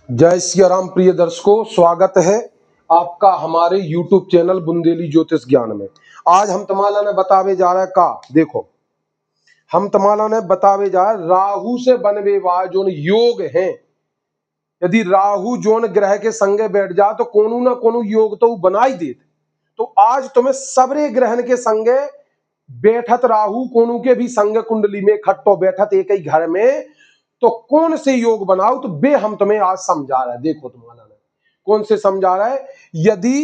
जय सिया राम प्रिय दर्शकों, स्वागत है आपका हमारे YouTube चैनल बुंदेली ज्योतिष ज्ञान में। आज हम तमाला ने बतावे जा रहे का देखो, हम तमाला ने बतावे जा रहे राहु से बनवे वाले जोन योग हैं। यदि राहु जोन ग्रह के संगे बैठ जा तो कोनो ना कोनो योग तो बना ही देते। तो आज तुम्हें सबरे ग्रहण के संगे बैठत राहु कोनो के भी संग कुंडली में खट्टो बैठत एक ही घर में, तो कौन से योग बनाओ तो बे हम तुम्हें आज समझा रहे हैं। देखो तुम्हारा कौन से समझा रहा है। यदि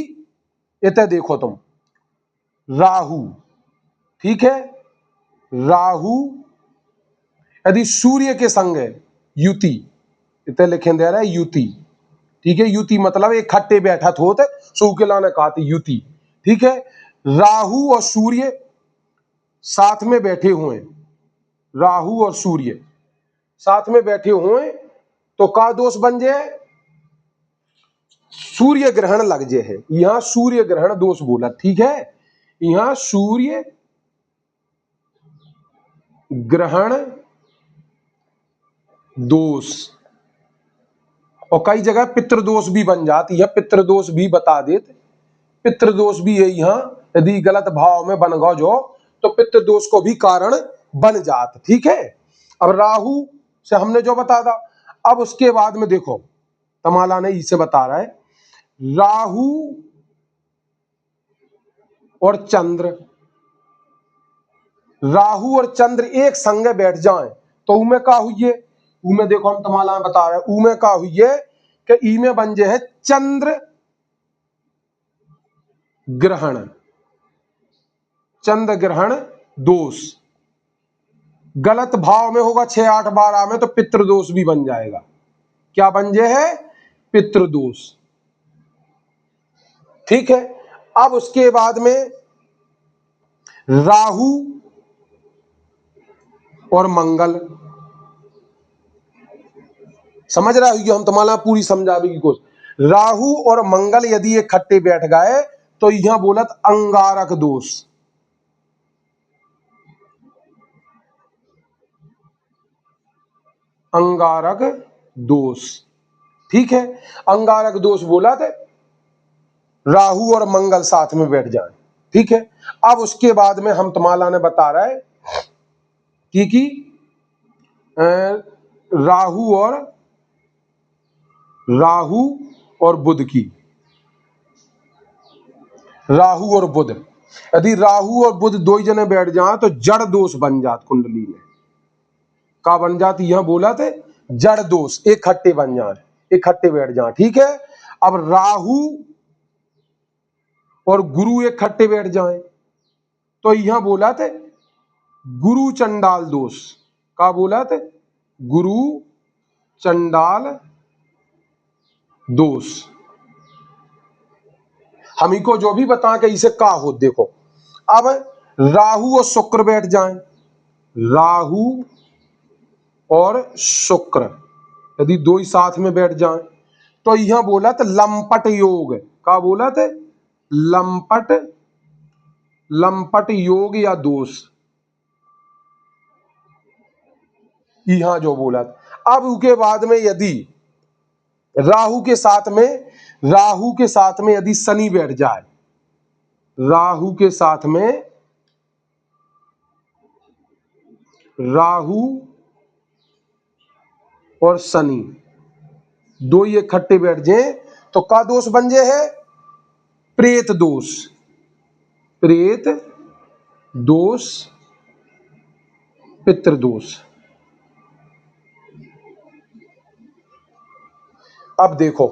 इतने देखो तुम राहु, ठीक है, राहु यदि सूर्य के संग युति, इतने लिखे दे रहा है युति, ठीक है। युति मतलब एक खट्टे बैठत होते सो के लाने कहते युति, ठीक है। राहु और सूर्य साथ में बैठे हुए, राहु और सूर्य साथ में बैठे हुए तो का दोष बन जाए, सूर्य ग्रहण लग जाए है। यहां सूर्य ग्रहण दोष बोला, ठीक है। यहां सूर्य ग्रहण दोष, और कई जगह पितृदोष भी बन जाती है, पितृदोष भी बता देते। पितृदोष भी है यहां, यदि गलत भाव में बन गो जो तो पितृदोष को भी कारण बन जाता, ठीक है। अब राहु से हमने जो बता था, अब उसके बाद में देखो तमाला ने इसे बता रहा है राहु और चंद्र, राहु और चंद्र एक संग बैठ जाएं तो उमे का हुई, उमे देखो हम तमाला में बता रहे हैं, उमे का हुई कि ई बन जाए है चंद्र ग्रहण, चंद्र ग्रहण दोष। गलत भाव में होगा 6, 8, 12 में तो पितृदोष भी बन जाएगा। क्या बन जाए है, पितृदोष, ठीक है। अब उसके बाद में राहु और मंगल, समझ रहा है, हम तुम्हारा पूरी समझावे की कोशिश। राहु और मंगल यदि ये खट्टे बैठ गए तो यहां बोलत अंगारक दोष, अंगारक दोष, ठीक है। अंगारक दोष बोला थे राहु और मंगल साथ में बैठ जाए, ठीक है। अब उसके बाद में हम तमाला ने बता रहा है कि राहु और बुध की, राहु और बुध, यदि राहु और बुध दो ही जने बैठ जाए तो जड़ दोष बन जात कुंडली में। का बन जाती, यहां बोला थे जड़ दोष, एक खट्टे बन जाए, एक खट्टे बैठ जाए, ठीक है। अब राहु और गुरु एक खट्टे बैठ जाए तो यहां बोला थे गुरु चंडाल दोष। का बोला थे, गुरु चंडाल दोष। हम को जो भी बता के इसे का हो, देखो अब राहु और शुक्र बैठ जाएं, राहु और शुक्र यदि दो ही साथ में बैठ जाएं तो यहां बोला था लंपट योग। का बोला थे, लंपट, लंपट योग या दोष, यहां जो बोला था। अब उसके बाद में यदि राहु के साथ में, राहु के साथ में यदि शनि बैठ जाए, राहु के साथ में राहु और शनि दो ही इकट्ठे बैठ जाए तो का दोष बन जाए है, प्रेत दोष, प्रेत दोष, पितृदोष। अब देखो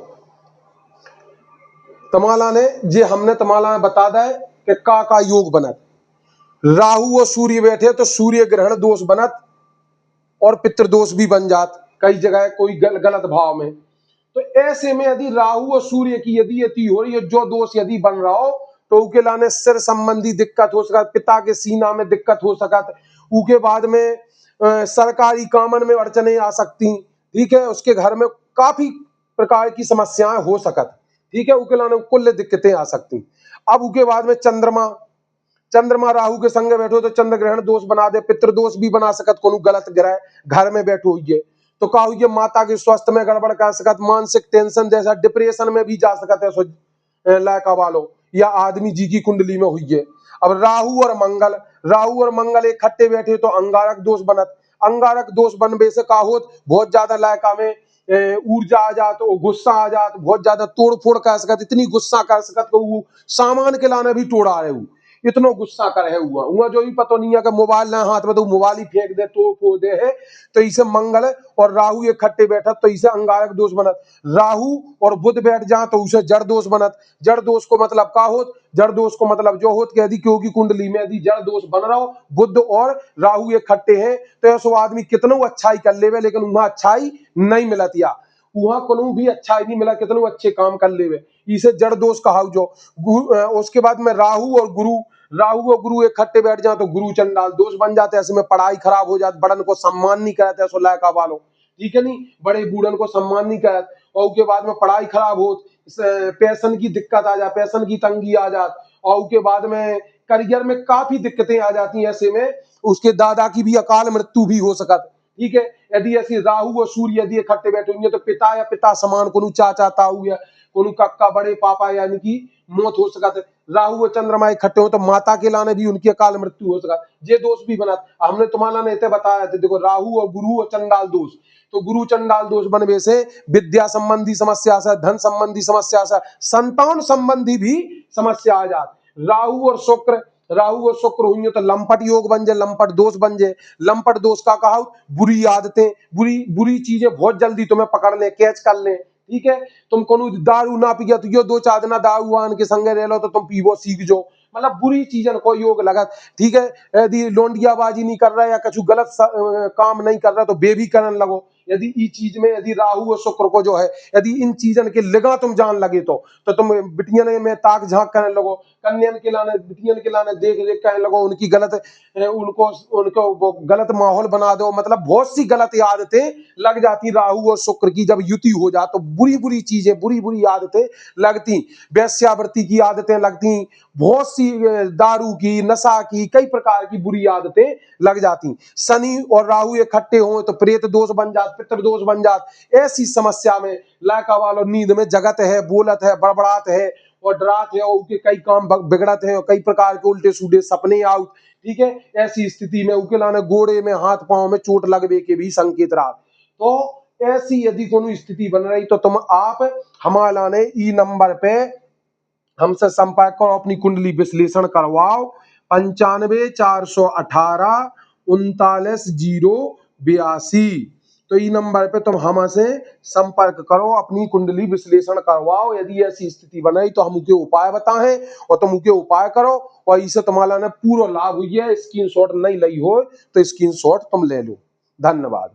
तमाला ने जे हमने तमाला में बता दा है कि का योग बनत, राहु और सूर्य बैठे तो सूर्य ग्रहण दोष बनत और पितृदोष भी बन जात कई जगह कोई गलत भाव में। तो ऐसे में यदि राहु और सूर्य की यदि यति हो रही है, जो दोष यदि बन रहा हो तो उके लाने सिर संबंधी दिक्कत हो सकत, पिता के सीना में दिक्कत हो सकत, उके बाद में सरकारी कामन में अड़चने आ सकती, ठीक है। उसके घर में काफी प्रकार की समस्याएं हो सकत, ठीक है। उके लाने कुल दिक्कतें आ सकती। अब उके बाद में चंद्रमा, चंद्रमा राहु के संग बैठो तो चंद्र ग्रहण दोष बना दे, पितृदोष भी बना सकत, कोनो गलत ग्रह घर में बैठो हुई है तो का हुई माता के स्वास्थ्य में गड़बड़ कर सकत, मानसिक टेंशन जैसा डिप्रेशन में भी जा सकत है। सो लायका वालो या आदमी जी की कुंडली में हुई है। अब राहु और मंगल एक खट्टे बैठे तो अंगारक दोष बनत। अंगारक दोष बनबे से का होत, बहुत ज्यादा लायका में ऊर्जा आ जात, गुस्सा आ जात, बहुत ज्यादा तोड़ फोड़ कर सकत, इतनी गुस्सा कर सकत कि वो सामान के लाने भी तोड़ा रहे हूँ, इतनो गुस्सा कर है हुआ हुआ जो भी पता नहीं है कि मोबाइल ना हाथ में तो मोबाइल ही फेंक दे, तोड़ फोड़ दे है। तो इसे मंगल और राहु ये खट्टे बैठत तो इसे अंगारक दोष बनत। राहु और बुध बैठ जा तो उसे जड़ दोष बनत। जड़ दोष को मतलब का होत, जड़ दोष को मतलब जो होत कि यदि क्योंकि कुंडली में यदि जड़ दोष बन रहा हो, बुध और राहु ये खट्टे हैं तो ऐसो आदमी कितनो अच्छाई कर लेवे लेकिन वहां अच्छाई नहीं मिलत, या वहां कोनो भी अच्छाई नहीं मिला, कितनो अच्छे काम कर लेवे, इसे जड़ दोष कहा जो। उसके बाद में राहु और गुरु इकट्ठे बैठ जाए तो गुरु चंडाल दोष बन जाते हैं। ऐसे में पढ़ाई खराब हो जाती, बड़न को सम्मान नहीं करते ऐसो लायका वालों, ठीक है नहीं, बड़े बूढ़न को सम्मान नहीं करत। और उसके बाद में पढ़ाई खराब हो, पैसन की दिक्कत आ जाए, पैसन की तंगी आ जात, और उसके बाद में करियर में काफी दिक्कतें आ जाती हैं। ऐसे में उसके दादा की भी अकाल मृत्यु भी हो सकत, ठीक है। यदि ऐसी राहु और सूर्य यदि इकट्ठे बैठे होंगे तो पिता या पिता समान को चाचा ताऊ या को कक्का बड़े पापा यानी कि मौत हो सकत। राहु और चंद्रमा इकट्ठे हो तो माता के लाने भी उनकी अकाल मृत्यु हो सकत, ये दोष भी बना। हमने तुम्हारा ने बताया था, देखो राहु और गुरु और चंडाल दोष, तो गुरु चंडाल दोष बनवे से विद्या संबंधी समस्या से, धन संबंधी समस्या से, संतान संबंधी भी समस्या आ जात। राहु और शुक्र हुई तो लंपट योग बन जाए, लंपट दोष बन जाए। लंपट दोष का कहा, बुरी आदतें, बुरी बुरी चीजें बहुत जल्दी तुम्हें पकड़ ले, कैच कर ले, ठीक है। तुम कोनो दारू ना पिया तो यो 2-4 दिन दारू आन के संगे रह लो तो तुम पीवो सीख जो, मतलब बुरी चीजन को योग लगत, ठीक है। यदि लोंडियाबाजी नहीं कर रहा या कुछ गलत काम नहीं कर रहा तो बे भी करने लगो। यदि इस चीज में यदि राहु और शुक्र को जो है यदि इन चीजन के लिगा तुम जान लगे तो तुम बिटियन में ताक झांक करने लगो, कन्यन के लाने बिटियन के लाने देख देख करने लगो, उनकी गलत उनको उनको वो गलत माहौल बना दो, मतलब बहुत सी गलत आदतें लग जाती राहु और शुक्र की जब युति हो जाए तो बुरी बुरी चीजें, बुरी बुरी आदतें लगती, वेश्यावृत्ति की आदतें लगती, बहुत सी दारू की, नशा की, कई प्रकार की बुरी आदतें लग जाती। शनि और राहु इकट्ठे हो तो प्रेत दोष बन जात, पितृ दोष बन जात। ऐसी समस्या में लायका वालों नींद में जगत है, बोलत है, बड़बड़ात है और डरात है, और उनके कई काम बिगड़त है और कई प्रकार के उल्टे सूटे सपने आउट, ठीक है। ऐसी स्थिति में उनके लाने गोड़े में, हाथ पांव में चोट लगवे के भी संकेत रहा। तो ऐसी यदि कोनो स्थिति बन रही तो तुम आप हमारे लाने ई नंबर पे हमसे संपर्क करो, अपनी कुंडली विश्लेषण करवाओ। 95 418 39 082। तो ई नंबर पे तुम हमसे संपर्क करो, अपनी कुंडली विश्लेषण करवाओ। यदि ऐसी स्थिति बनाई तो हम उनके उपाय बताएं और तुम उनके उपाय करो, और इसे तुम्हारा ने पूरा लाभ हुई है। स्क्रीनशॉट नहीं ली हो तो स्क्रीनशॉट तुम ले लो। धन्यवाद।